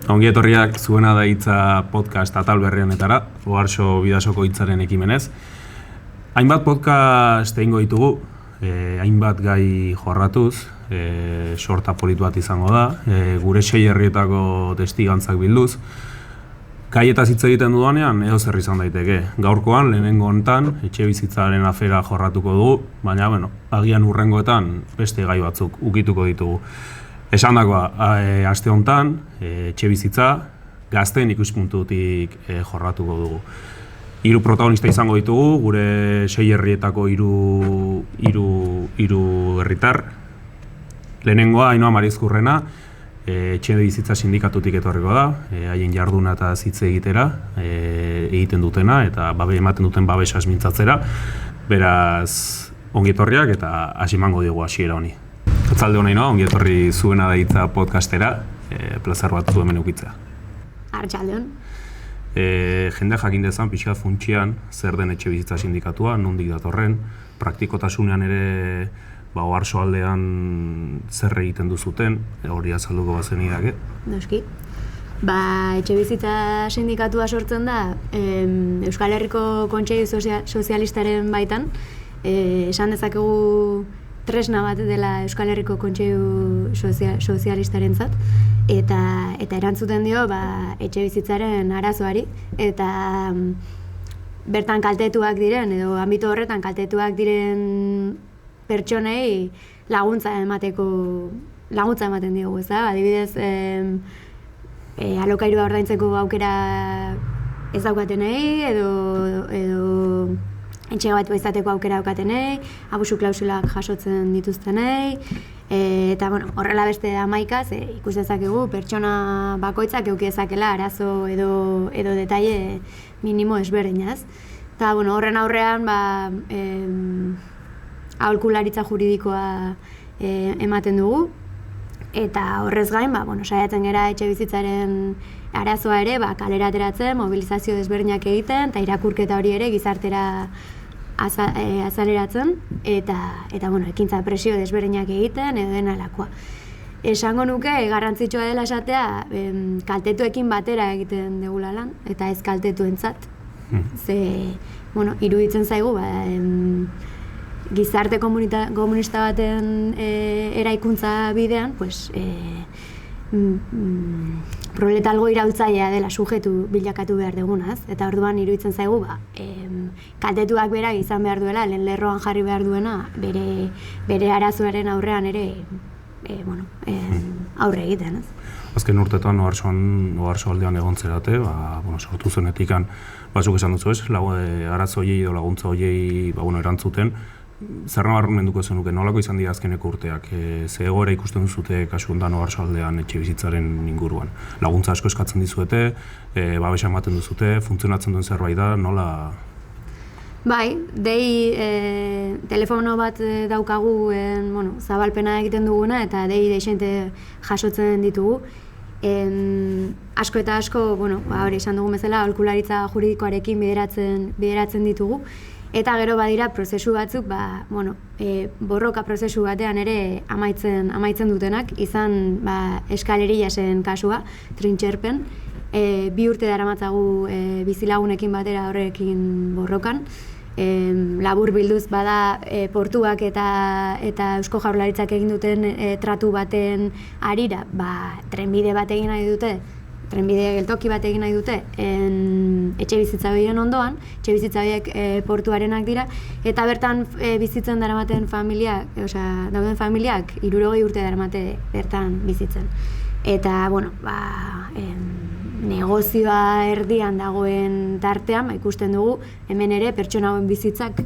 Ongi etorriak zuena da hitza podcast atal berrianetara, Oharso Bidasoko hitzaren ekimenez. Hainbat podcast egingo ditugu, hainbat gai jorratuz, sorta polit bat izango da, gure 6 herrietako testigantzak bilduz. Gaietaz hitz egiten dudanean, edozer izan daiteke. Gaurkoan, lehenengo hontan, etxebizitzaren afera jorratuko dugu, baina, agian hurrengoetan beste gai batzuk ukituko ditugu. Esandakoa, aste hontan, etxebizitza gazteen ikuspuntutik jorratuko dugu. 3 protagonista izango ditugu, gure 6 herrietako hiru herritar. Lehenengoa, Ainhoa Marizkurrena, etxebizitza sindikatutik etorriko da, haien jarduna eta hitz egitera egiten dutena eta ematen duten babesaz mintzatzera. Beraz, ongi etorriak eta hasi emango diogu hasiera honi. Atzalde hona, ongi etorri zuena da hitza podcastera, plazar bat zu hemen ukitzea. Arratsaldeon. Jende jakin dezan, pixka funtsian, zer den etxebizitza sindikatua, nondik datorren, praktikotasunean ere Oharso aldean zer egiten duzuten, hori azalduko bazenidak. Noski. Etxebizitza sindikatua sortzen da Euskal Herriko Kontseilu Sozialistaren baitan, esan dezakegu tresna bat dela Euskal Herriko Kontseilu Sozialistarentzat eta erantzuten dio etxebizitzaren arazoari eta bertan kaltetuak diren edo anbito horretan kaltetuak diren pertsonei laguntza ematen diogu, ez da? Adibidez, alokairua ordaintzeko aukera ez daukatenei edo etxe bat izateko aukera daukatenei, abusu klausulak jasotzen dituztenei, eta horrela beste 11 ikus dezakegu pertsona bakoitzak eduki dezakela arazo edo detaile minimo ezberdinaz. Eta horren aurrean aholkularitza juridikoa ematen dugu eta horrez gain saiatzen gera etxebizitzaren arazoa ere kalera ateratzen, mobilizazio desberdinak egiten eta irakurketa hori ere gizartera azaleratzen eta ekintza presio desberdinak egiten edo dena alakoa. Esango nuke garrantzitsua dela esatea kaltetuekin batera egiten degula lan eta ez kaltetuentzat. Ze iruditzen zaigu gizarte komunista baten eraikuntza bidean, proletalgo iraultzailea dela sujetu bilakatu behar dugunaz, eta orduan iruditzen zaigu kaltetuak berak izan behar duela, lehen lerroan jarri behar duena, bere arazoaren aurrean ere aurre egiten. Azken urtetan Oharso aldean egon zerate, sortu zenetikan, zuk esan duzu ez, arazo horiei edo laguntza horiei erantzuten. Zer nabarmenduko zenuke, nolako izan dira azkeneko urteak? Ze egoera ikusten duzute kasu hontan Oharso aldean etxebizitzaren inguruan? Laguntza asko eskatzen dizuete, babesa ematen duzute, funtzionatzen duen zerbait da, nola? Telefono bat daukagu zabalpena egiten duguna eta dei deixente jasotzen ditugu. Asko eta asko, hori esan dugun bezala, aholkularitza juridikoarekin bideratzen ditugu. Eta gero badira prozesu batzuk, borroka prozesu batean ere amaitzen dutenak, izan eskaleriasen kasua, trintxerpen. 2 urte daramatzagu bizilagunekin batera horrekin borrokan. Labur bilduz bada portuak eta Eusko Jaurlaritzak egin duten tratu baten arira, trenbide bat egin nahi dute, trenbide geltoki bat egin nahi dute etxebizitza horien ondoan, etxebizitza horiek portuarenak dira, eta bertan bizitzen daramaten familiak, dauden familiak 60 urte daramate bertan bizitzen. Eta, negozioa erdian dagoen tartean, ikusten dugu, hemen ere pertsona hauen bizitzak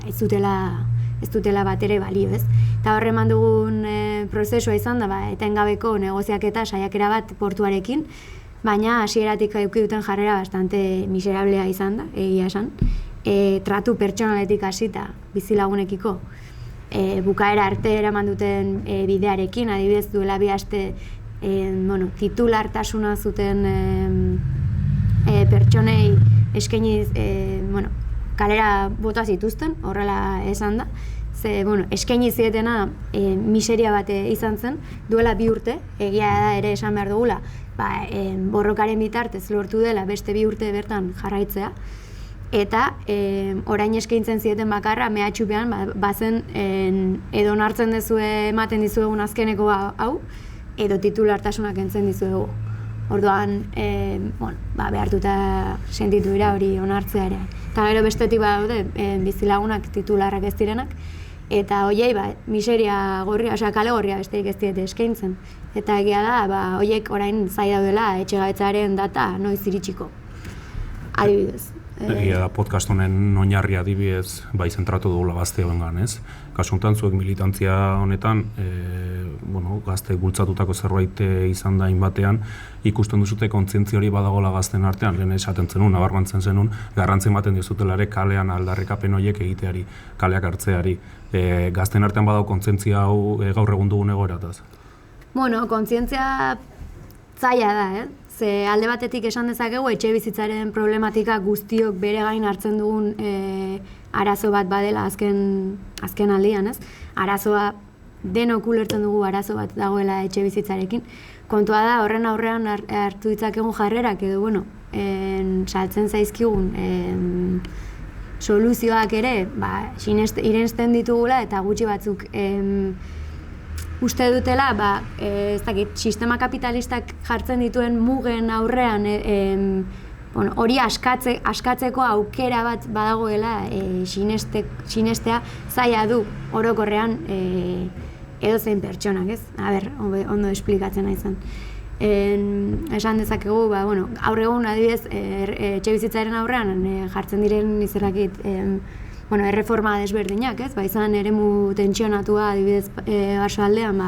ez dutela bat ere balio, ez? Eta horre eman dugun prozesua izan da, etengabeko negoziaketa saiakera bat portuarekin, baina hasieratik eduki duten jarrera bastante miserablea izan da, egia esan. Tratu pertsonaletik hasita bizilagunekiko bukaera arte eraman duten bidearekin, adibidez duela 2 aste titulartasuna zuten pertsonei eskainiz kalera bota zituzten, horrela esan da, ze, bueno, eskaini zietena miseria bat izan zen, duela 2 urte, egia da ere esan behar dugula, borrokaren bitartez lortu dela beste 2 urte bertan jarraitzea, eta orain eskaintzen zieten bakarra mehatxupean bazen edo onartzen dezue ematen dizuegun azkeneko hau, edo titulartasunak entzen dizuegu. Orduan, behartuta sentitu dira hori onartzea ere. Eta gero bestetik badaude bizilagunak titularrak ez direnak, eta hoiei miseria gorria, kale gorria besterik ez diete eskaintzen. Eta egia da, hoiek orain zai daudela etxegabetzaren data noiz iritsiko. Adibidez. Egia da podcast honen oinarria adibidez zentratu dugula gazte hongan, ez? Kasu honetan zuek militantzia honetan, gazte bultzatutako zerbait izan da hainbatean, ikusten duzute kontzientzia hori badagola gazten artean, lehen esaten zenun, nabarmentzen zenun, garrantzi ematen dizutela ere kalean aldarrikapen horiek egiteari, kaleak hartzeari. Gazten artean badago kontzientzia hau gaur egun dugun egoerataz? Kontzientzia zaila da, Ze alde batetik esan dezakegu etxe bizitzaren problematika guztiok bere gain hartzen dugun arazo bat badela azken aldian, ez? Arazoa denok ulertzen dugu arazo bat dagoela etxe bizitzarekin. Kontua da horren aurrean hartu ditzakegun jarrerak edo saltzen zaizkigun soluzioak ere, irensten ditugula eta gutxi batzuk uste dutela, ez dakit, sistema kapitalistak jartzen dituen mugen aurrean hori askatzeko aukera bat badagoela sinestea zaila du orokorrean edozein pertsonak, ez? Ondo esplikatzen naizan. Esan dezakegu, gaur egun adibidez etxe bizitzaren aurrean jartzen diren izerrakit erreforma desberdinak, ez? Izan eremu tentsionatua, adibidez, Barsoaldean,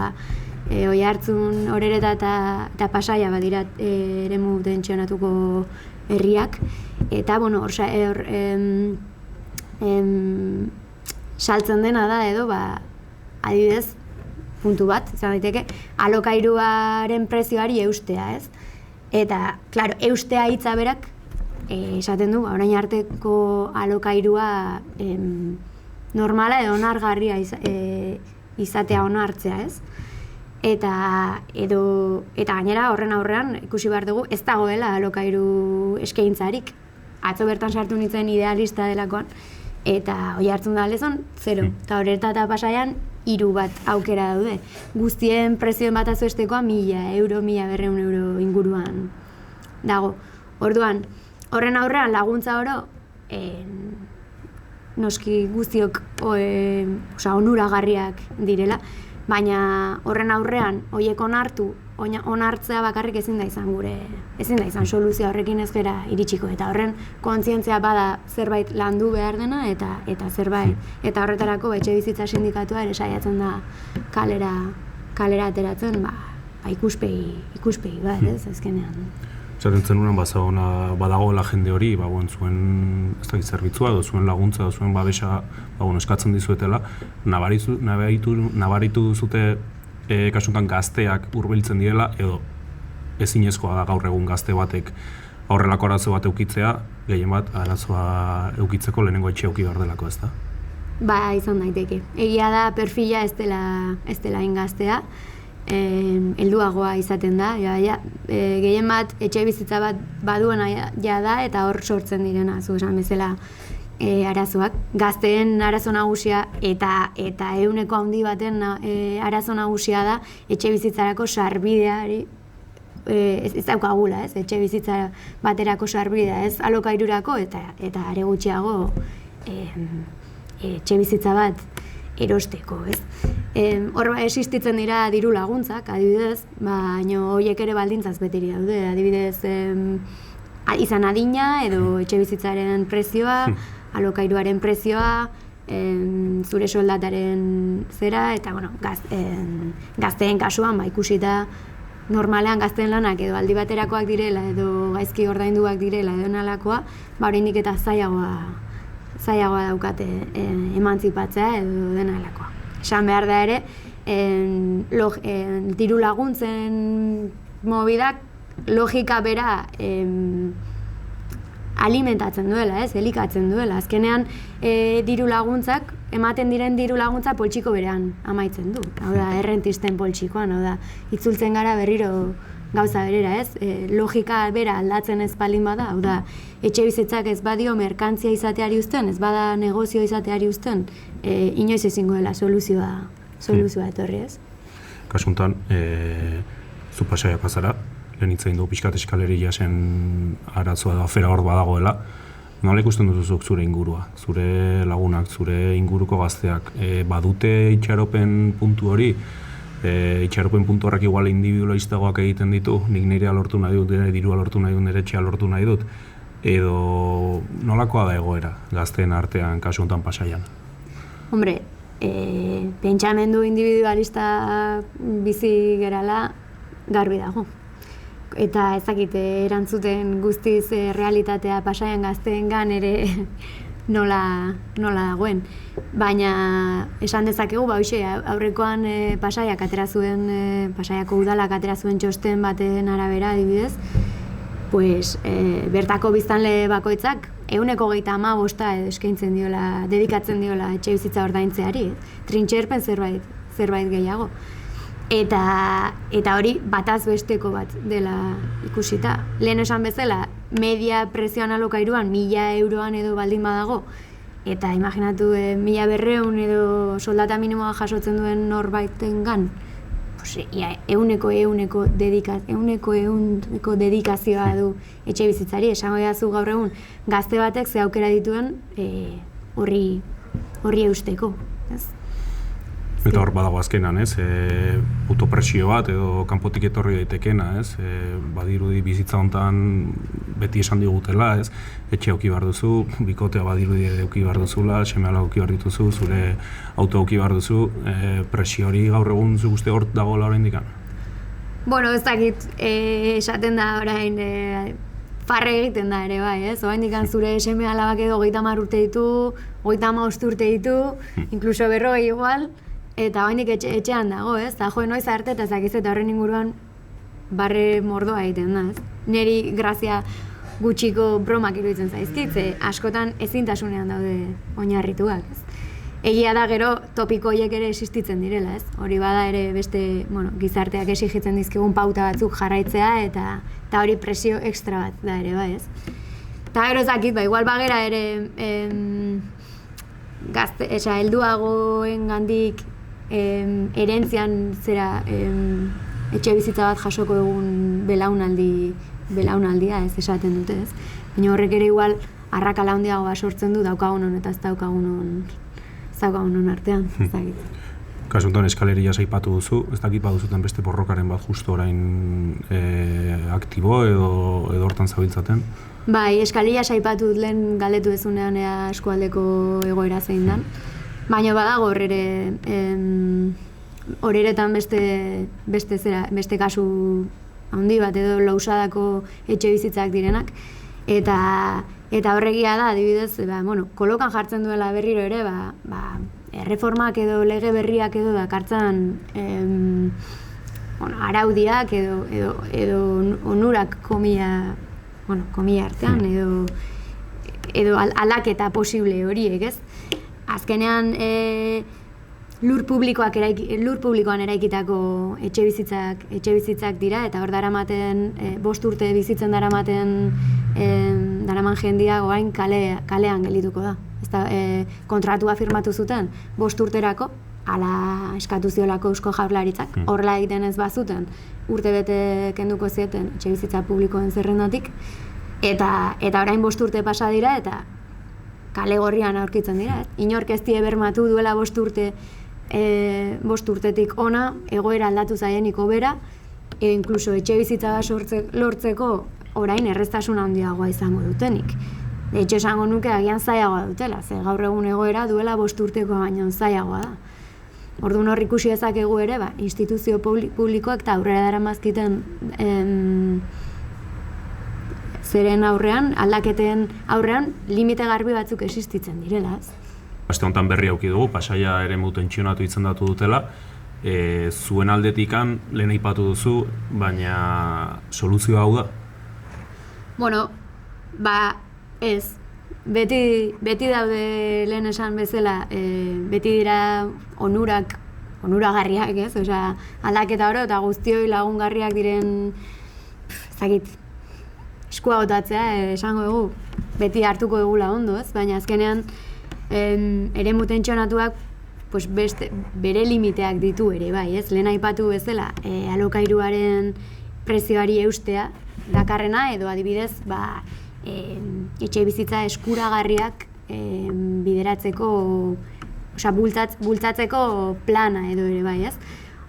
Oiartzun, Orereta eta Pasaia dira eremu tentsionatuko herriak. Eta, saltzen dena da edo, adibidez, puntu bat, izan daiteke, alokairuaren prezioari eustea, ez? Eta, klaro, eustea hitza berak, esaten du, orain arteko alokairua normala edo onargarria izatea onartzea, ez? Eta gainera horren aurrean ikusi behar dugu ez dagoela alokairu eskaintzarik. Atzo bertan sartu nintzen idealista delakoan, eta Oiartzun da Lezon, 0. Eta Orereta eta Pasaian 3 bat aukera daude. Guztien prezioen bat azuestekoa 1.000 euro, 1.200 euro inguruan dago. Orduan, horren aurrean laguntza oro, noski guztiok onuragarriak direla, baina horren aurrean horiek onartzea bakarrik ezin da izan soluzio horrekin ez gera iritsiko, eta horren kontzientzia bada zerbait landu behar dena eta zerbait, eta horretarako etxe bizitza sindikatua ere saiatzen da kalera ateratzen, ikuspegi bat, ez azkenean. Zaten zenunan badagoela jende hori, zuen zerbitzua edo zuen laguntza edo zuen babesa eskatzen dizuetela, nabaritu duzute kasuntan gazteak hurbiltzen direla edo ezinezkoa da gaur egun gazte batek aurrelako arazo bat eukitzea, gehien bat arazoa eukitzeko lehenengo etxe euki behar delako, ez da? Izan daiteke. Egia da perfila ez dela ingaztea, helduagoa izaten da, gehien bat etxe bizitza bat baduena ja da eta hor sortzen direna, zu esan bezala arazoak. Gazteen arazo nagusia eta ehuneko handi baten arazo nagusia da etxe bizitzarako sarbideari ez daukagula, ez? Etxe bizitza baterako sarbidea, ez? Alokairurako eta are gutxiago etxe bizitza bat erosteko, ez? Hor existitzen dira diru laguntzak, adibidez, baina horiek ere baldintzaz beteri daude, adibidez izan adina edo etxe bizitzaren prezioa, alokairuaren prezioa, zure soldataren zera, eta gazteen kasuan ikusita normalean gazteen lanak edo aldi baterakoak direla edo gaizki ordainduak direla edo nalakoa, oraindik eta zailagoa daukate emantzipatzea edo dena helakoa. Esan behar da ere, diru laguntzen mobidak logika bera alimentatzen duela, elikatzen duela. Azkenean diru laguntzak ematen diren diru laguntza poltsiko berean amaitzen du. Hau da, errentisten poltsikoan, hau da, itzultzen gara berriro gauza berera, ez? Logika bera aldatzen ez baldin bada, hau da, etxe bizitzak ez badio merkantzia izateari uzten, ez bada negozio izateari uzten, inoiz ezingo dela soluzioa etorri, ez? Kasuntan, zu Pasaia pasara, lehen hitzain du pixkat eskaleria zen arazoa da, afera hor badagoela. Nola ikusten duzuzuk zure ingurua, zure lagunak, zure inguruko gazteak, badute itxaropen puntu hori, itxaropen puntu horrek igual individualistagoak egiten ditu, nik nirea lortu nahi dut, nire dirua lortu nahi dut, nire etxea lortu nahi dut, edo nolakoa da egoera gazteen artean kasu honetan Pasaian? Hombre, pentsamendu individualista bizi gerala garbi dago. Eta ezakite erantzuten guztiz realitatea Pasaian gazteengan ere nola dagoen. Baina esan dezakegu, aurrekoan Pasaiak atera zuen, Pasaiako udalak atera zuen txosten baten arabera adibidez, pues, bertako biztanle bakoitzak 135 eskaintzen diola, dedikatzen diola etxe bizitza ordaintzeari, trintxerpen zerbait gehiago. Eta hori bataz besteko bat dela ikusita. Lehen esan bezala, media prezioan alokairuan 1.000 euroan edo baldin badago, eta imaginatu 1.200 edo soldata minimoa jasotzen duen norbaitengan, euneko dedikazioa du etxe bizitzari, esango dazu gaur egun gazte batek ze aukera dituen horri eusteko. Eta hor badago azkenan, ez? Autopresio bat edo kanpotik etorri daitekena, ez? Badirudi bizitza hontan beti esan digutela, ez? Etxe auki behar duzu, bikotea badirudi auki behar duzula, seme-alaba auki behar dituzu, zure auto auki behar duzu, presio hori gaur egun zu guzti hor dagoela oraindik? Bueno, ez dakit, esaten da orain, farre egiten da ere bai, ez? Oraindik zure seme-alabak edo 30 urte ditu, 35 urte ditu, inkluso 40 igual, eta oraindik etxean dago, ez? Ta jo noiz arte eta zakiz eta horren inguruan barre mordoa egiten da, ez? Neri grazia gutxiko bromak iruditzen zaizkit, askotan ezintasunean daude oinarrituak, ez? Egia da gero topiko horiek ere existitzen direla, ez? Hori bada ere beste, gizarteak exigitzen dizkigun pauta batzuk jarraitzea eta hori presio extra bat da ere, bai, ez? Eta gero zakit, igual bagera ere helduagoen gandik erentzian etxe bizitza bat jasoko egun belaunaldia ez esaten dute, ez? Baina horrek ere igual arrakala handiagoa sortzen du daukagunon eta ez daukagunon artean, ez dakit. Kasu honetan eskaleria aipatu duzu, ez dakit baduzuten beste borrokaren bat justu orain aktibo edo hortan zabiltzaten? Bai, eskaleria aipatu dut lehen galdetu ezunean eskualdeko egoera zein dan. Baina badago horretan beste kasu handi bat edo lausadako etxe bizitzak direnak. Eta horregia da, adibidez, kolokan jartzen duela berriro ere, erreformak edo lege berriak edo dakartzan araudiak edo onurak komila artean edo aldaketa posible horiek, ez? Azkenean lur publikoan eraikitako etxe bizitzak dira eta hor daramaten 5 urte bizitzen daraman jendia orain kalean geldituko da. Kontratua firmatu zuten 5 urterako, hala eskatu ziolako Eusko Jaurlaritzak, horrela egiten ez bazuten urtebete kenduko zieten etxe bizitza publikoen zerrendatik, eta orain 5 urte pasa dira eta kale gorrian aurkitzen dira. Inork ez die bermatu duela 5 urtetik ona, egoera aldatu zaienik hobera, edo inkluso etxe bizitza lortzeko orain erreztasun handiagoa izango dutenik. De hecho, esango nuke agian zailagoa dutela, ze gaur egun egoera duela 5 urteko baino zailagoa da. Orduan hor ikusi dezakegu ere, instituzio publikoak eta aurrera daramazkiten zeren aurrean, aldaketen aurrean, limite garbi batzuk existitzen direla. Aste honetan berri auki dugu, Pasaia eremu tentsionatu izendatu dutela, zuen aldetikan lehen aipatu duzu, baina soluzioa hau da? Bueno, ez. beti daude lehen esan bezala, beti dira onuragarriak, ez? Osea, aldaketa oro eta guztioi lagungarriak diren, ezagit, eskua botatzea, esango dugu, beti hartuko dugula ondo, ez? Baina azkenean, eremu tentsionatuak pues bere limiteak ditu ere, bai, ez? Lehen aipatu bezala, alokairuaren prezioari eustea dakarrena, edo adibidez, etxe bizitza eskuragarriak bideratzeko, osea, bultzatzeko plana edo ere, bai, ez?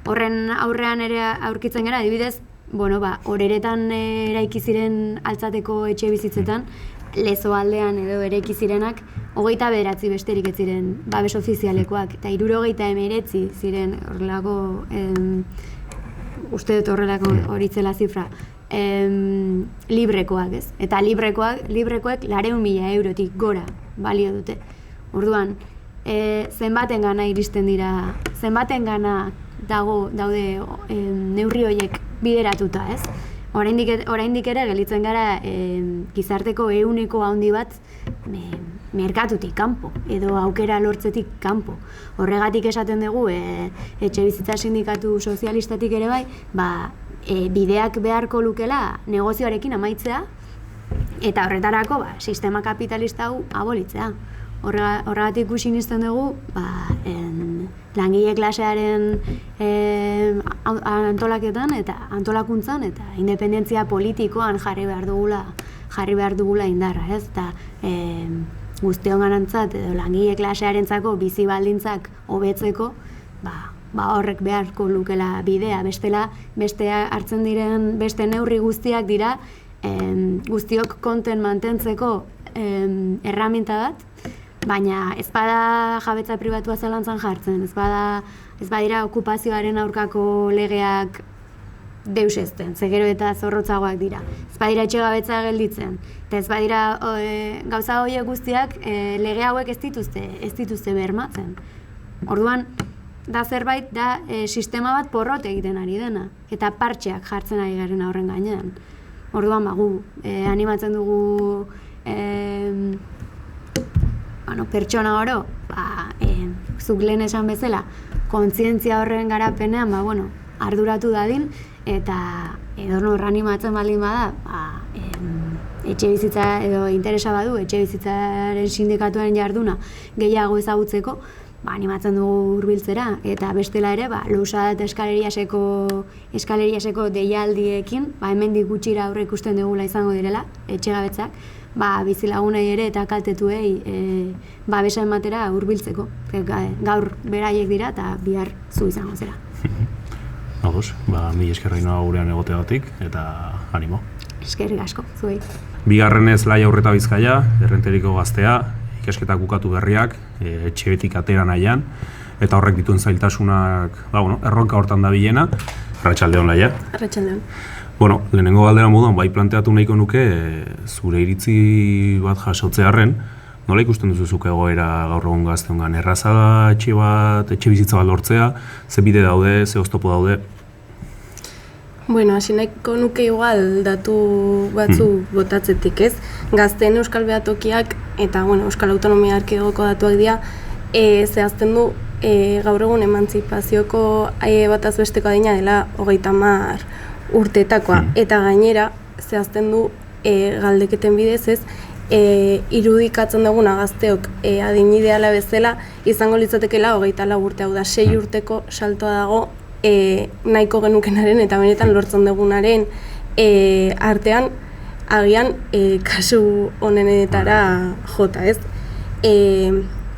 Horren aurrean ere aurkitzen gara, adibidez, horeretan eraiki ziren altzateko etxe bizitzetan, Lezo aldean edo eraiki zirenak, 29 besterik ez ziren babes ofizialekoak, eta 79 ziren horrelako, uste dut horrelako horitzela zifra, librekoak, ez? Eta librekoek 400.000 eurotik gora balio dute. Orduan, zenbaten gana iristen dira, zenbaten gana daude neurri horiek bideratuta, ez? Oraindik ere gelditzen gara gizarteko 100% handi bat merkatutik kanpo edo aukera lortzetik kanpo. Horregatik esaten dugu etxebizitza sindikatu sozialistatik ere bai, bideak beharko lukela negozioarekin amaitzea eta horretarako sistema kapitalista hau abolitzea. Horregatik ikusi nizten dugu, langile klasearen antolaketan eta antolakuntzan eta independentzia politikoan jarri behar dugula indarra, ez? Eta guztion garantzat edo langile klasearentzako bizi baldintzak hobetzeko, horrek beharko lukela bidea, beste hartzen diren beste neurri guztiak dira guztiok konten mantentzeko erraminta bat, baina ez bada jabetza pribatua zalantzan jartzen, ez badira okupazioaren aurkako legeak deusezten, ze gero eta zorrotzagoak dira. Ez badira etxegabetza gelditzen, eta ez badira gauza horiek guztiak lege hauek ez dituzte bermatzen. Orduan, da zerbait da sistema bat porrot egiten ari dena, eta partxeak jartzen ari garen horren gainean. Orduan, gu animatzen dugu pertsona oro, zuk lehen esan bezala, kontzientzia horren garapenean, arduratu dadin, eta edornor animatzen baldin bada, etxe bizitza edo interesa badu, etxe bizitzaren sindikatuaren jarduna gehiago ezagutzeko, animatzen dugu hurbiltzera, eta bestela ere, lusa eta eskaleriaseko deialdiekin, hemendik gutxira aurre ikusten dugula izango direla, etxegabetzak, bizilagunei ere eta kaltetuei babesa ematera hurbiltzeko. Gaur beraiek dira eta bihar zu izango zera. Ados, mila eskerrik noa gurean egoteagatik eta animo. Eskerrik asko, zuei. Bigarrenez Laia Urreta Bizkaia, Errenteriko gaztea, ikasketak bukatu berriak, etxebetik atera nahian, eta horrek dituen zailtasunak, erronka hortan da bilena. Arratsaldeon, Laia. Arratsaldeon. Lehenengo galdera moduan, planteatu nahiko nuke, zure iritzi bat jasotzearren, nola ikusten duzuzuk egoera gaur egun gazteongan? Erraza da etxe bizitza bat lortzea, ze bide daude, ze oztopo daude? Hasi nahiko nuke igual datu batzu botatzetik, ez? Gazteen Euskal Behatokiak eta Euskal Autonomia Erkidegoko datuak dira, zehazten du gaur egun emantzipazioko bataz besteko adina dela 30 urtetakoa, eta gainera zehazten du galdeketen bidez, ez, irudikatzen duguna gazteok adin ideala bezala izango litzatekela 24 urte, hau da 6 urteko saltoa dago nahiko genukenaren eta benetan lortzen dugunaren artean agian kasu honenetara jota, ez?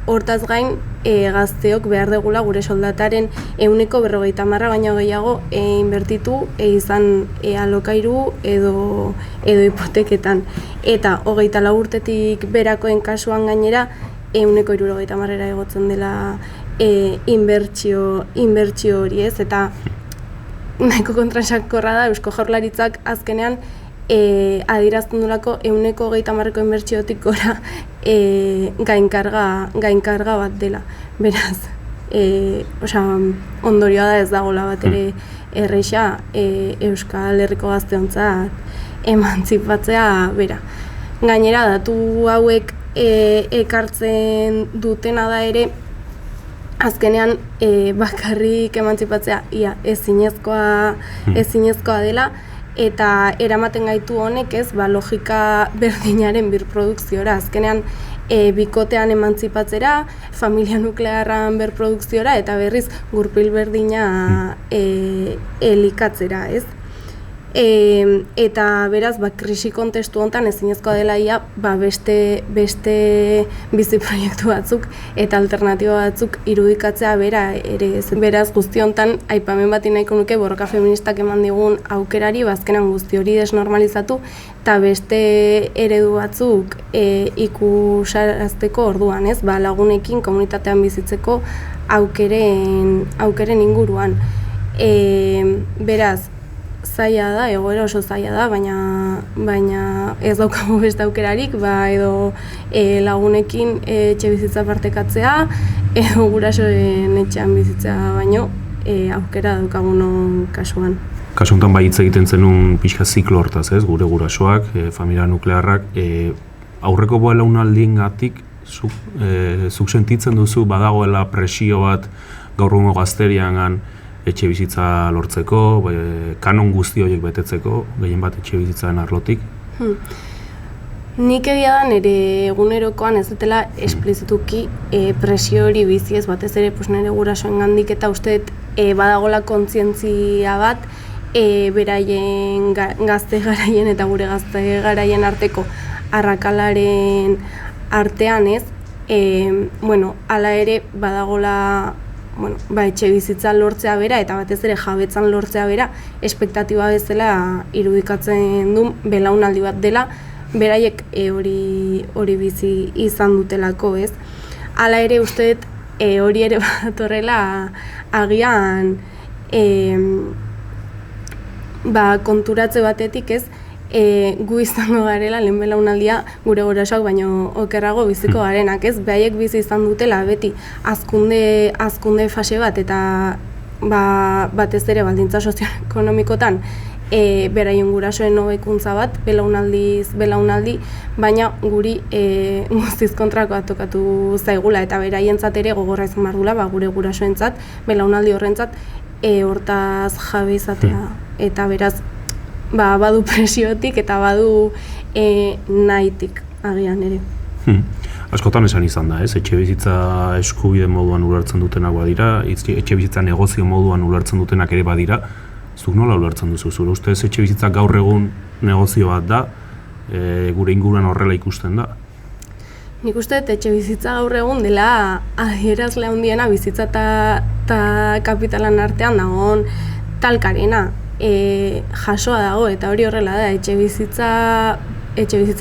Hortaz gain, gazteok behar degula gure soldataren 50% baino gehiago inbertitu izan alokairu edo hipoteketan. Eta 24 urtetik berakoen kasuan gainera 70%era egotzen dela inbertsio hori, ez? Eta nahiko kontrasakorra da Eusko Jaurlaritzak azkenean adierazten dulako 130ko inbertsiotik gora gainkarga bat dela. Beraz, ondorioa da ez dagoela bat ere erreixa Euskal Herriko gazteontzat emantzipatzea bera. Gainera, datu hauek ekartzen dutena da ere, azkenean bakarrik emantzipatzea ezinezkoa dela, eta eramaten gaitu honek logika berdinaren birprodukziora. Azkenean bikotean emantzipatzera, familia nuklearran berprodukziora, eta berriz gurpil berdina elikatzera, ez? Eta beraz, krisi kontestu honetan ezinezkoa dela ia beste bizi proiektu batzuk eta alternatiba batzuk irudikatzea bera ere. Beraz, guzti honetan aipamen bat nahiko nuke borroka feministak eman digun aukerari, azkenan guzti hori desnormalizatu eta beste eredu batzuk ikusarazteko orduan, ez? Lagunekin komunitatean bizitzeko aukeren inguruan. Beraz, zaila da, egoera oso zaila da, baina ez daukagu beste aukerarik, edo lagunekin etxe bizitza partekatzea, edo gurasoen etxean bizitza baino aukera daukagunon kasuan. Kasu honetan hitz egiten zenun pixka ziklo hortaz, ez? Gure gurasoak, familia nuklearrak, aurreko belaunaldiengatik zuk sentitzen duzu badagoela presio bat gaur egungo gazteriangan etxe bizitza lortzeko, kanon guzti horiek betetzeko, gehien bat etxe bizitzaren arlotik? Nik egia da nire egunerokoan ez dutela esplizituki presio hori bizi, ez batez ere nire gurasoen gandik, eta uste badagola kontzientzia bat beraien gazte garaien eta gure gazte garaien arteko arrakalaren artean, ez? Hala ere badagola etxe bizitza lortzea bera eta batez ere jabetzan lortzea bera espektatiba bezala irudikatzen du belaunaldi bat dela, beraiek hori bizi izan dutelako, ez? Hala ere uste dut hori ere batorrela agian konturatze batetik, ez? Gu izango garela lehen belaunaldia gure gurasoak baino okerrago biziko garenak, ez? Beraiek bizi izan dutela beti hazkunde fase bat eta batez ere baldintza sozioekonomikotan beraien gurasoen hobekuntza bat belaunaldi, baina guri guztiz kontrakoa tokatu zaigula eta beraientzat ere gogorra izan behar dula, gure gurasoentzat, belaunaldi horrentzat hortaz jabe izatea eta beraz badu presiotik eta badu nahitik agian ere. Askotan esan izan da, ez? Etxe bizitza eskubide moduan ulertzen dutenak badira, etxe bizitza negozio moduan ulertzen dutenak ere badira. Zuk nola ulertzen duzu? Zure ustez etxe bizitza gaur egun negozio bat da, gure inguruan horrela ikusten da? Nik uste etxe bizitza gaur egun dela adierazle handiena bizitza eta kapitalan artean dagoen talkarena. Jasoa dago eta hori horrela da, etxe bizitza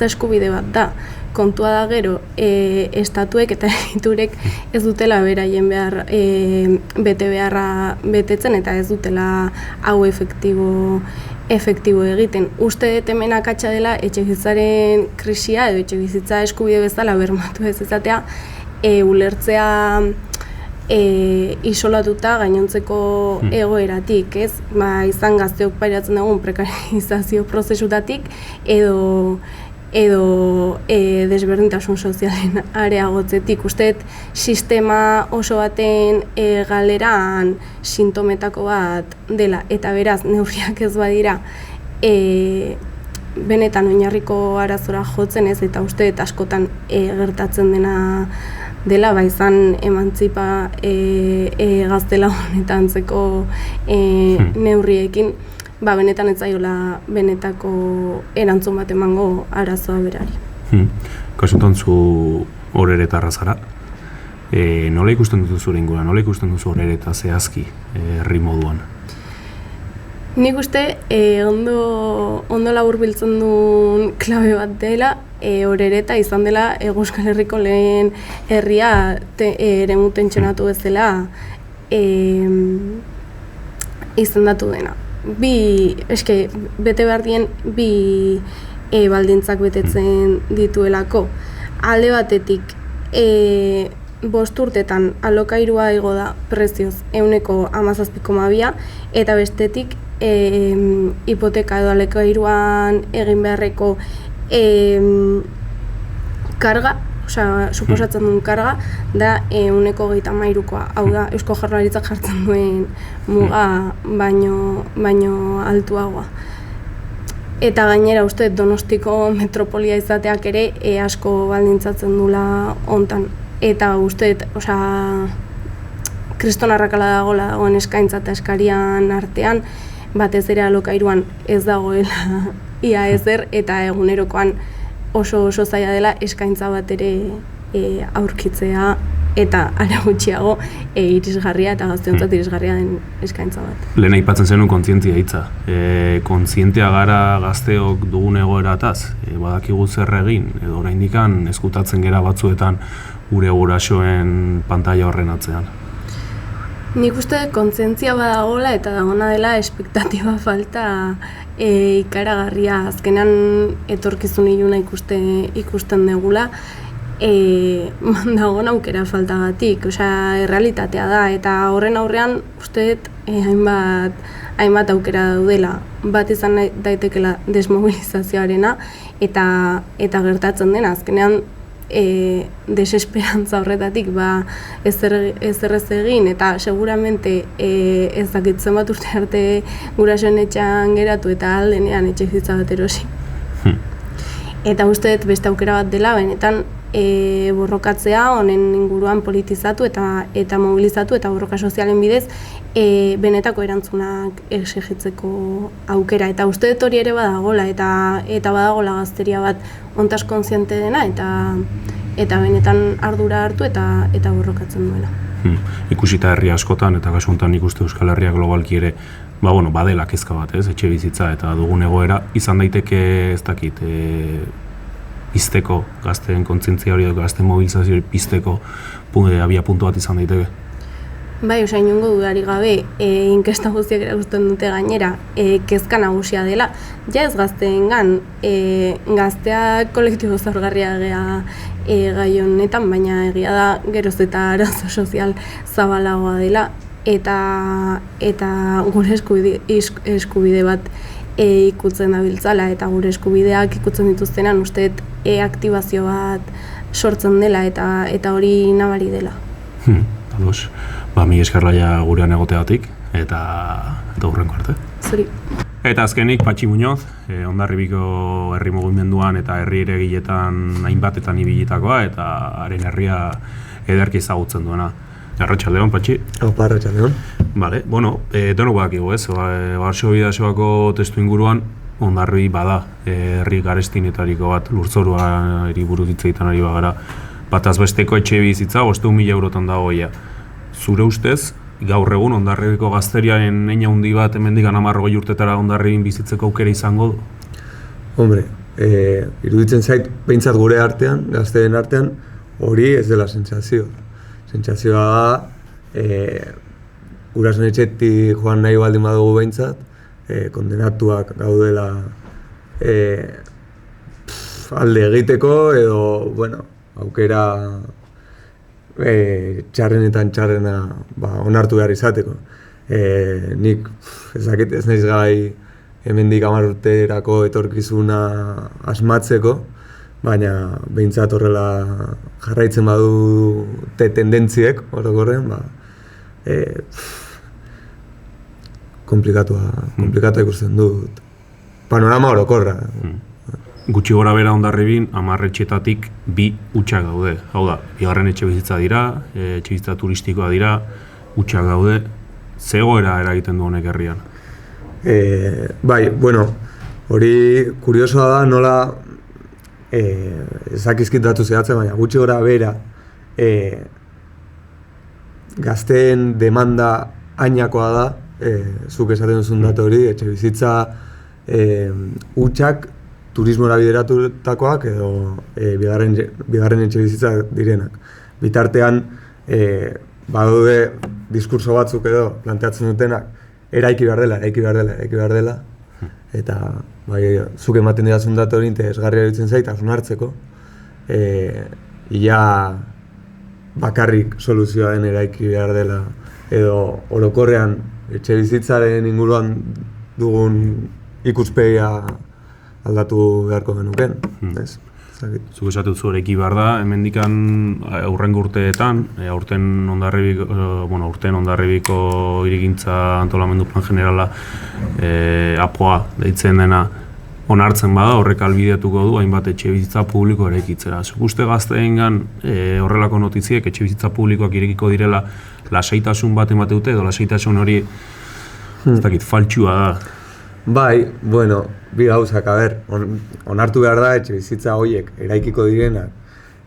eskubide bat da. Kontua da gero, estatuek eta egiturek ez dutela beraien bete beharra betetzen eta ez dutela hau efektibo egiten. Uste dut hemen akatsa dela etxe bizitzaren krisia edo etxe bizitza eskubide bezala bermatu ez izatea, ulertzea isolatuta gainontzeko egoeratik, ez? Izan gazteok pairatzen dugun prekarizazio prozesutatik edo desberdintasun sozialen areagotzetik. Uste sistema oso baten galeran sintometako bat dela eta beraz neurriak ez badira benetan oinarriko arazora jotzen, ez? Eta uste askotan gertatzen dela izan emantzipa gaztelagunetantzeko neurriekin, benetan ez zaiola benetako erantzun bat emango arazoa berari. Kasutan zu horeretarra zara, nola ikusten duzu zure inguruan, nola ikusten duzu horereta zehazki herri moduan? Nik uste ondo laburbiltzen duen klabe bat dela, horereta izan dela Euskal Herriko lehen herria eremu tentsionatu bezala izendatu dena. Bete behar dien bi baldintzak betetzen dituelako. Alde batetik, 5 urtetan alokairua igo da prezioz 17,2 eta bestetik hipoteka edo alokairuan egin beharreko karga suposatzen duen karga, da 133koa. Hau da, Eusko Jaurlaritzak jartzen duen muga baino altuagoa. Eta gainera uste Donostiko metropolia izateak ere asko baldintzatzen dula hontan. Eta uste, kriston arrakala dagoen eskaintza eta eskarian artean, batez ere alokairuan ez dagoela ia ezer, eta egunerokoan oso zaila dela eskaintza bat ere aurkitzea, eta are gutxiago irisgarria eta gazteontzat irisgarria den eskaintza bat. Lehen aipatzen zenuen kontzientzia hitza. Kontzientea gara gazteok dugun egoerataz, badakigu zer egin, edo oraindikan eskutatzen gera batzuetan gure gurasoen pantaila horren atzean. Nik uste kontzientzia badagola eta dagona dela espektatiba falta ikaragarria. Azkenan etorkizun iluna ikusten degula, dagoen aukera faltagatik, errealitatea da, eta horren aurrean uste hainbat aukera daudela. Bat izan daitekela desmobilizazioarena eta gertatzen dena, azkenean desesperantza horretatik ezer ez egin, eta seguramente ez dakit zenbat urte arte gurasoen etxean geratu eta aldenean etxebizitza bat erosi. Eta uste dut beste aukera bat dela, benetan borrokatzea, honen inguruan politizatu eta mobilizatu eta borroka sozialen bidez benetako erantzunak exigitzeko aukera. Eta uste dut hori ere badagola, eta badagola gazteria bat hontaz kontziente dena eta benetan ardura hartu eta borrokatzen duela. Ikusita herri askotan, eta kasu honetan ikuste Euskal Herria globalki ere, badela kezka bat, etxe bizitza eta dugun egoera, izan daiteke ez dakit, pizteko, gazteen kontzientzia hori edo gazteen mobilizazio hori pizteko abia puntu bat izan daiteke. Bai, inongo dudari gabe, inkesta guztiak erakusten dute gainera, kezka nagusia dela, ja ez gazteengan, gazteak kolektibo zaurgarria gea gai honetan, baina egia da geroz eta arazo sozial zabalagoa dela, eta gure eskubide bat ikutzen dabiltzala, eta gure eskubideak ikutzen dituztenan uste aktibazio bat sortzen dela eta hori nabari dela. Ados, mi esker Laia gurean egoteagatik eta hurrengo arte. Zuri. Eta azkenik Patxi Muñoz, Hondarribiko herri mugimenduan eta herri eregiletan hainbatetan ibilitakoa eta haren herria ederki ezagutzen duena. Arratsaldeon, Patxi. Opa, arratsaldeon. Vale, denok badakigu, Varsovia Bidasoako testu inguruan Hondarribi bada herri garestinetako bat, lurzorua buruz hitz egiten ari bagara. Bataz besteko etxe bizitza 500.000 eurotan dagoia. Zure ustez, gaur egun Hondarribiko gazteriaren hein handi bat hemendik 10-20 urtetara Hondarribin bizitzeko aukera izango du? Hombre, iruditzen zait behintzat gure artean, gazteen artean, hori ez dela sentsazio. Sentsazioa da, gurasoen etxetik joan nahi baldin badugu behintzat, kondenatuak gaudela alde egiteko edo, aukera txarrenetan txarrena onartu behar izateko. Nik ez naiz gai hemendik 10 urterako etorkizuna asmatzeko, baina behintzat horrela jarraitzen badu tendentziek orokorren, komplikatua ikusten dut. Panorama orokorra. Gutxi gora bera Hondarribin 10 etxetatik 2 hutsak daude. Hau da, bigarren etxe bizitza dira, etxe bizitza turistikoa dira, hutsak daude. Ze egoera eragiten du honek herrian? Hori kuriosoa da nola ezakizkit datu zehatzen, baina gutxi gora bera gazteen demanda hainakoa da, zuk esaten duzun datu hori, etxe bizitza hutsak turismora bideratutakoak edo bigarren etxe bizitza direnak. Bitartean, badaude diskurso batzuk edo planteatzen dutenak eraiki behar dela, eta zuk ematen didazun datu hori interesgarria iruditzen zait, hausnartzeko, ia bakarrik soluzioa den eraiki behar dela, edo orokorrean etxe bizitzaren inguruan dugun ikuspegia aldatu beharko genuken, ez? Zuk esatu zuereki behar da, hemendikan aurrengo urteetan, aurten Hondarribiko hirigintza antolamendu plan generala APOA deitzen dena onartzen bada, horrek albidetuko du hainbat etxebizitza publiko eraikitzera. Zuk uste gazteengan horrelako notiziek etxebizitza publikoak irekiko direla lasaitasun bat emate dute, edo lasaitasun hori ez dakit, faltsua da. Bai, bueno, bi gauzak, onartu behar da etxebizitza horiek eraikiko direnak,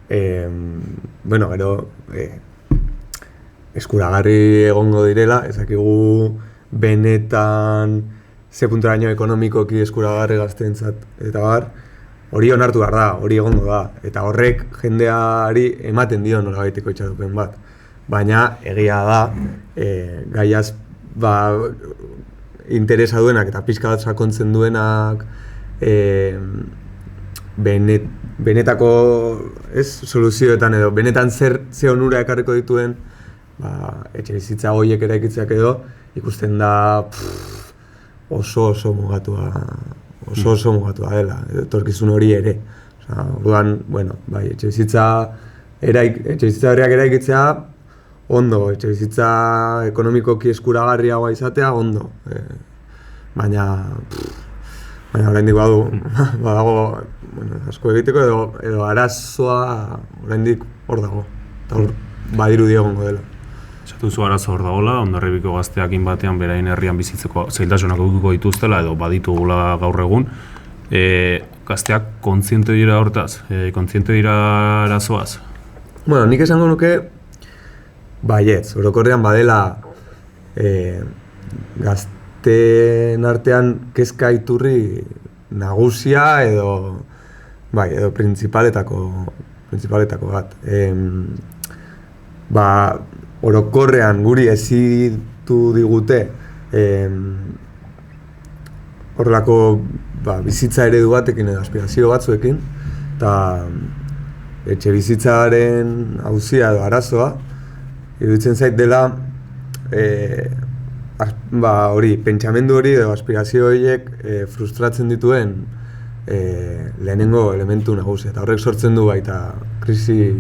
gero eskuragarri egongo direla, ezakigu benetan ze puntaraino ekonomikoki eskuragarri gazteentzat eta bar, hori onartu behar da, hori egongo da, eta horrek jendeari ematen dio nolabaiteko itxaropen bat. Baina egia da, gaiaz interesa duenak eta pixka bat sakontzen duenak benetako soluzioetan edo benetan ze onura ekarriko dituen etxebizitza horiek eraikitzeak edo ikusten da oso mugatua dela, etorkizun hori ere. Orduan, bai, etxebizitza herriak eraikitzea ondo, etxebizitza ekonomikoki eskuragarriagoa izatea ondo. Baina oraindik badago asko egiteko edo arazoa oraindik hor dago. Eta hor badirudi egongo dela. Esatuzu arazo hor dagoela, Hondarribiko gazteakin batean beraien herrian bizitzeko zailtasunak edukiko dituztela edo baditugula gaur egun. Gazteak kontziente dira hortaz, kontziente dira arazoaz? Bueno, nik esango nuke baietz, orokorrean badela gazteen artean kezka iturri nagusia edo printzipaletako bat. Orokorrean guri ezitu digute horrelako bizitza eredu batekin edo aspirazio batzuekin, eta etxe bizitzaren auzia edo arazoa iruditzen zait dela pentsamendu hori edo aspirazio horiek frustratzen dituen lehenengo elementu nagusia, eta horrek sortzen du baita krisi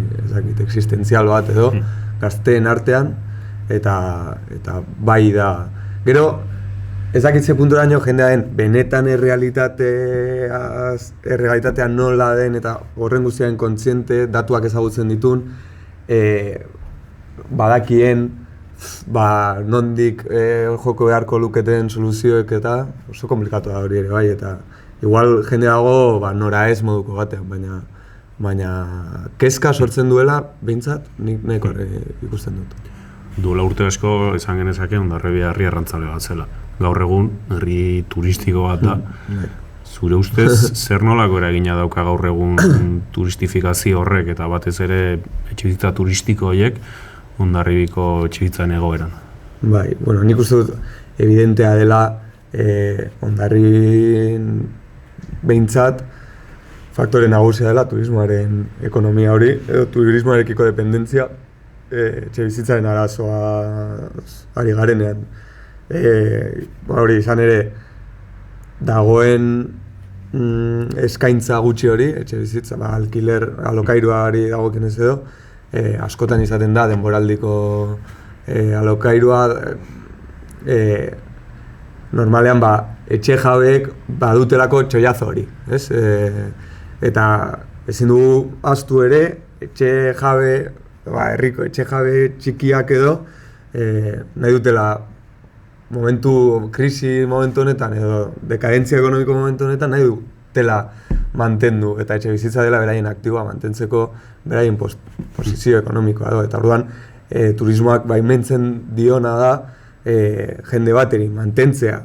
existentzial bat edo gazteen artean, eta bai da. Gero, ezakitze punturaino jendearen benetan errealitatea nola den eta horren guztiaren kontziente, datuak ezagutzen ditun, badakien nondik joko beharko luketen soluzioek eta oso komplikatu da hori ere bai, eta igual jende dago nora ez moduko batean, baina kezka sortzen duela, behintzat, nik nahiko ikusten dut. Duela urte asko esan genezake Hondarribia herri arrantzale bat zela. Gaur egun herri turistiko bat da. Zure ustez, zer nolako eragina dauka gaur egun turistifikazio horrek eta batez ere etxebizitza turistiko horiek Hondarribiko etxebizitzaren egoeran? Bai, nik uste dut evidentea dela Hondarribin behintzat faktore nagusia dela turismoaren ekonomia hori, edo turismoarekiko dependentzia etxebizitzaren arazoa ari garenean. Hori izan ere dagoen eskaintza gutxi hori, etxebizitza, alokairuari dagokionez edo, askotan izaten da denboraldiko alokairua normalean etxe jabeek badutelako txoiazo hori, ez? Eta ezin dugu ahaztu ere, etxe jabe, herriko etxe jabe txikiak edo nahi dutela krisi momentu honetan edo dekadentzia ekonomiko momentu honetan nahi dutela mantendu eta etxe bizitza dela beraien aktiboa mantentzeko beraien posizio ekonomikoa edo. Eta orduan turismoak baimentzen diona da jende bateri mantentzea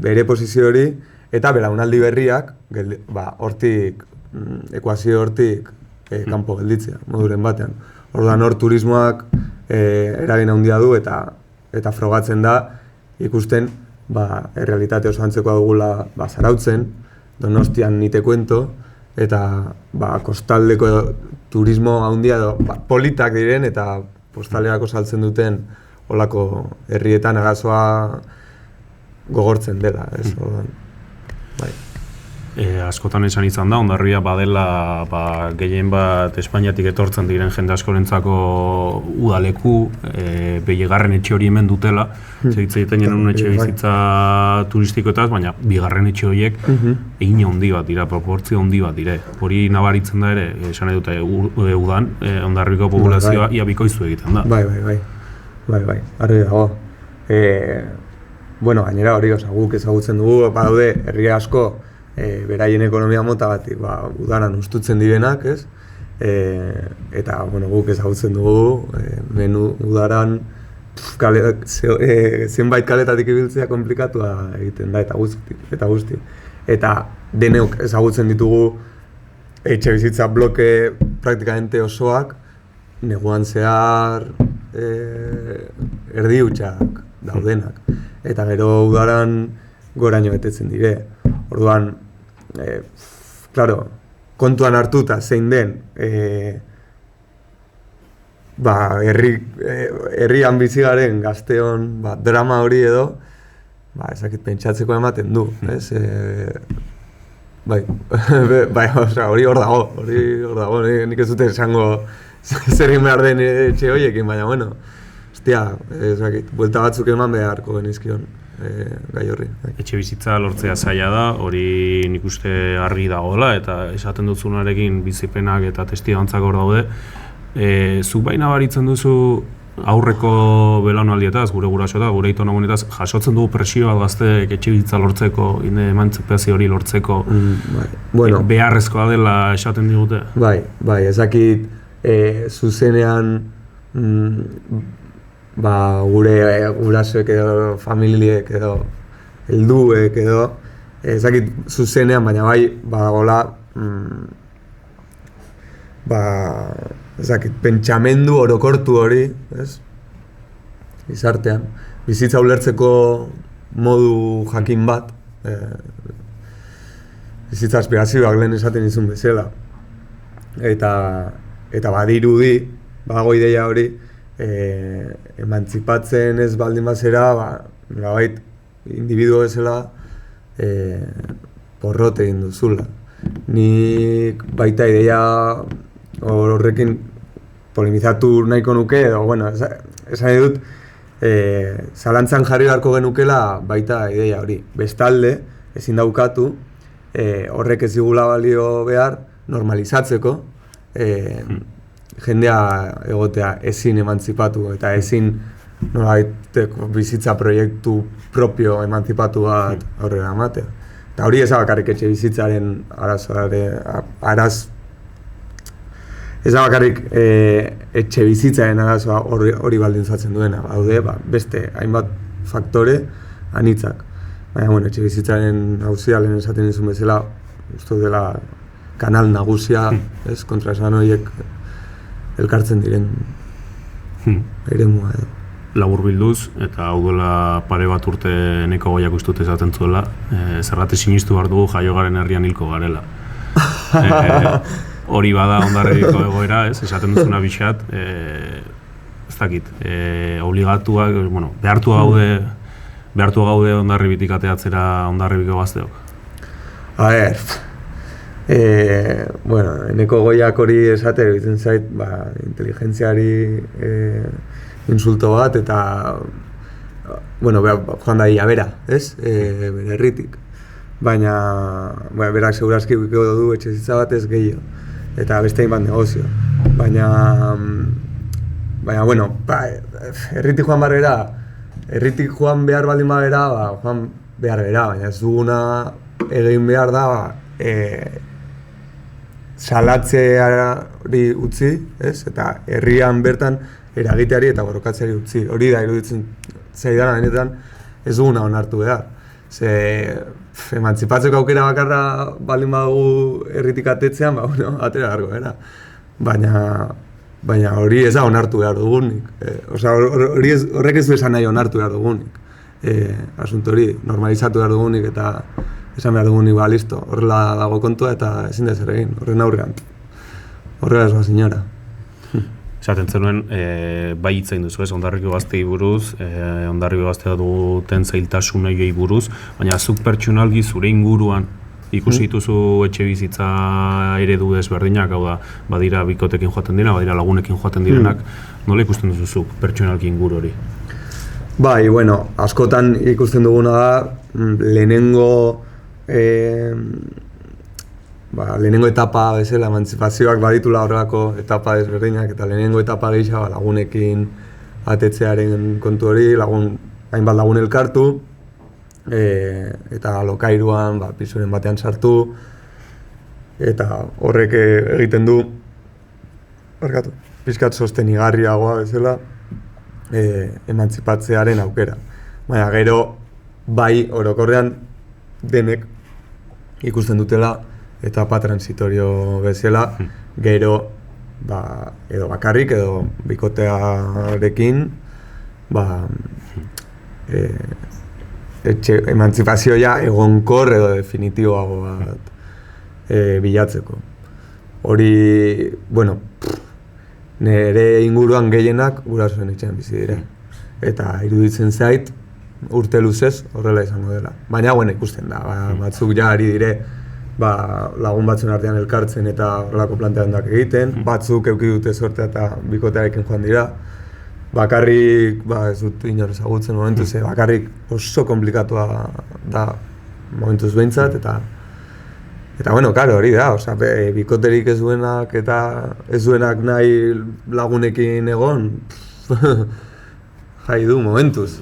bere posizio hori eta belaunaldi berriak hortik, ekuazio hortik kanpo gelditzea, moduren batean. Orduan hor turismoak eragin handia du eta frogatzen da ikusten errealitate oso antzekoa dugula Zarautzen, Donostian nite kuento, eta kostaldeko turismo handia politak diren eta postalerako saltzen duten olako herrietan arazoa gogortzen dela, ez? Orduan, bai. askotan esan izan da, Hondarribia badela gehien bat Espainiatik etortzen diren jende askorentzako udaleku, bigarren etxe hori hemen dutela, egiten genuen etxe bizitza turistikoetaz, baina bigarren etxe horiek egin handi bat dira, proportzio handi bat dire. Hori nabaritzen da ere, esan edute udan, Hondarribiko populazioa ia bikoiztu egiten da. Bai, argi dago. Bueno, gainera hori guk ezagutzen dugu, badaude herri asko beraien ekonomia mota batik udaran ustutzen direnak, ez? Eta guk ezagutzen dugu, udaran zenbait kaletatik ibiltzea komplikatua egiten da, eta guzti. Eta deneok ezagutzen ditugu etxe bizitza bloke praktikamente osoak, neguan zehar erdi hutsak daudenak. Eta gero udaran goraino betetzen dire. Orduan, kontuan hartuta zein den herrian bizi garen gazteon drama hori edo, ezakit pentsatzeko ematen du, ez? Hori hor dago, nik ez dute esango zer egin behar den etxe horiekin, baina, ezakit, buelta batzuk eman beharko genizkion gai horri. Etxe bizitza lortzea zaila da, hori nik uste argi dagoela, eta esaten dutzunarekin bizipenak eta testigantzak hor daude. Zuk baina baritzen duzu aurreko belaunaldietaz, gure gurasoetaz, gure ito nagunetaz, jasotzen dugu presioa gazteek etxe bizitza lortzeko, emantzipazio hori lortzeko, beharrezkoa dela esaten digute? Bai, ezakit zuzenean gure gurasoek edo familiek edo helduek edo ezakit zuzenean, baina badagoela ezakit pentsamendu orokortu hori, ez? Gizartean, bizitza ulertzeko modu jakin bat, bizitza aspirazioak lehen esaten izun bezala, eta badirudi, badago ideia hori, emantzipatzen ez baldin bazera, nolabait individuo bezala porrot egin duzula. Nik baita ideia horrekin polemizatu nahiko nuke, edo, esan dut, zalantzan jarri beharko genukela baita ideia hori. Bestalde, ezin daukatu, horrek ez digula balio behar normalizatzeko, jendea egotea ezin emantzipatu eta ezin bizitza proiektu propio emantzipatu bat aurrera ematea. Eta hori ez da bakarrik etxe bizitzaren ez da bakarrik etxe bizitzaren arazoa hori baldintzatzen duena. Haude, beste hainbat faktore anitzak. Baina, etxe bizitzaren hauzia lehen esaten izun bezala, uste dela kanal nagusia, ez, kontraesan horiek elkartzen diren eremua edo. Laburbilduz, eta hau duela pare bat urte neko goiak ustut esaten zuela, zerrate sinistu behar dugu jaio garen herrian hilko garela. Hori bada Hondarribiko egoera, ez, esaten duzuna bixat, ez dakit, obligatuak, behartu gaude Hondarribitik ateatzera Hondarribiko gazteok. Eneko goiak hori esate, egiten zait, inteligentziari insulto bat, eta joan da ia bera, ez? Bere herritik. Baina, berak segurazki du etxezitza bat ez gehiago, eta beste hainbat negozio. Baina, herritik joan behar herritik joan behar baldin badera, joan behar bera, baina ez duguna egin behar da, salatzeari utzi, ez? Eta herrian bertan eragiteari eta borrokatzeari utzi. Hori da iruditzen zaidan benetan ez duguna onartu behar. Emantzipatzeko aukera bakarra baldin badugu herritik atetzean, atera gargo, era. Baina hori ez da onartu behar dugunik. Horrek ez du esan nahi onartu behar dugunik. Asunto hori normalizatu behar dugunik eta esan behar dugunik, listo, horrela dago kontua eta ezin da zer egin, horren aurrean. Horrela ez ba, senyora. Esaten zenuen, bai hitzain duzu ez, Hondarribiko gaztei buruz, Hondarribiko gaztea duten zailtasunei buruz, baina zuk pertsonalgi zure inguruan ikusi dituzu etxe bizitza eredu desberdinak, hau da, badira bikotekin joaten dira, badira lagunekin joaten direnak, nola ikusten duzuzuk pertsonalki inguru hori? Bai, bueno, askotan ikusten duguna da, lehenengo etapa bezala, emantzipazioak baditula horrelako etapa desberdinak, eta lehenengo etapa gisa lagunekin atetzearen kontu hori, hainbat lagun elkartu, eta alokairuan pisuren batean sartu, eta horrek egiten du pixkat sostenigarriagoa bezala emantzipatzearen aukera. Baina gero bai orokorrean denek ikusten dutela etapa transitorio bezala, gero edo bakarrik edo bikotearekin emantzipazioa egonkor edo definitiboago bat bilatzeko. Hori, bueno, nire inguruan gehienak gurasoen etxean bizi dira. Eta iruditzen zait urte luzez horrela izango dela. Baina ikusten da, batzuk ja ari dire lagun batzuen artean elkartzen eta horrelako planteamenduak egiten, batzuk eduki dute sortea eta bikotearekin joan dira. Bakarrik, ez dut inor ezagutzen momentuz, bakarrik oso komplikatua da momentuz behintzat, eta bueno, karo, hori da, bikoterik ez duenak eta ez duenak nahi lagunekin egon, jai du momentuz.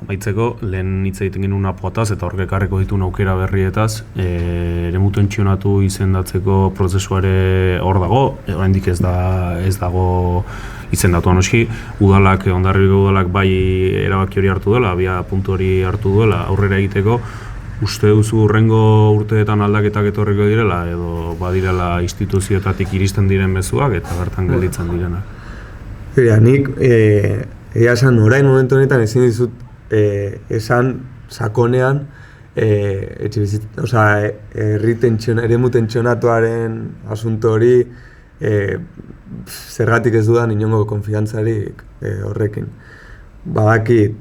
Baitzeko, lehen hitz egiten genuen apuataz eta horrek ekarriko dituen aukera berrietaz, eremu tentsionatu izendatzeko prozesuare hor dago, oraindik ez dago izendatu noski, udalak, Hondarribiko udalak bai erabaki hori hartu dela, abia puntu hori hartu duela aurrera egiteko, uste duzu hurrengo urteetan aldaketak etorriko direla edo badirela instituzioetatik iristen diren mezuak eta bertan gelditzen direnak? Nik, egia esan orain momentu honetan ezin dizut esan sakonean eremu tentsionatuaren asunto hori zergatik ez dudan inongo konfiantzarik horrekin. Badakit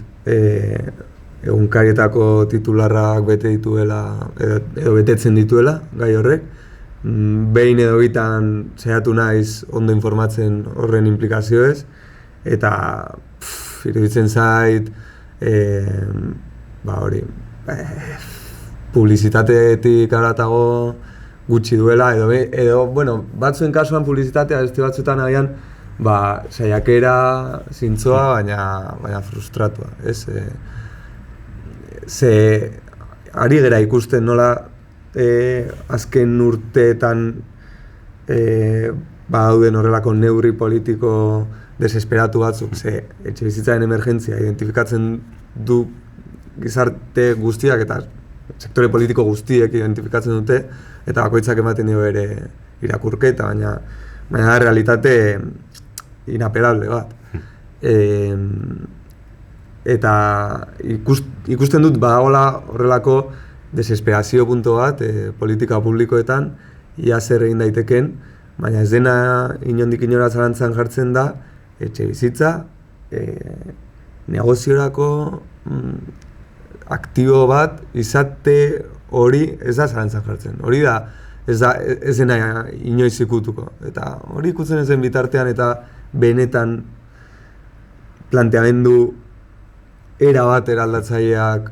egunkarietako titularrak bete dituela edo betetzen dituela gai horrek, behin edo bitan saiatu naiz ondo informatzen horren implikazioez, eta iruditzen zait publizitateetik haratago gutxi duela, edo batzuen kasuan publizitatea, beste batzuetan agian saiakera zintzoa, baina frustratua, ez? Ari gera ikusten nola azken urteetan badauden horrelako neurri politiko desesperatu batzuk, etxe bizitzaren emergentzia identifikatzen du gizarte guztiak eta sektore politiko guztiek identifikatzen dute, eta bakoitzak ematen dio bere irakurketa, baina realitate inapelable bat. Eta ikusten dut badagoela horrelako desesperazio punto bat politika publikoetan, ia zer egin daiteken, baina ez dena inondik inora zalantzan jartzen da, etxe bizitza, negoziorako aktibo bat izate hori ez da zalantzan jartzen. Hori da, ez dena inoiz ikutuko. Eta hori ikutzen ez den bitartean eta benetan planteamendu erabat eraldatzaileak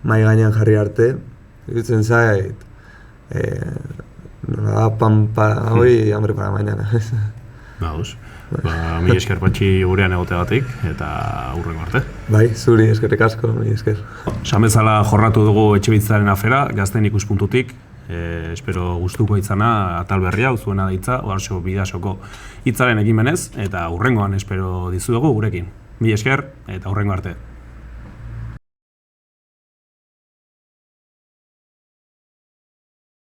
mahai gainean jarri arte, iruditzen zait, pampa hori hambre para mañana. Mi esker Patxi gurean egoteagatik eta hurrengo arte. Bai, zuri eskerrik asko, mi esker. Samezala jorratu dugu etxebizitzaren afera, gazteen ikuspuntutik. Espero gustuko itzana atal berria, zuena deitza, Ohartxo Bidasoko hitzaren ekimenez, eta hurrengoan espero dizuegu gurekin. Mi esker eta hurrengo arte.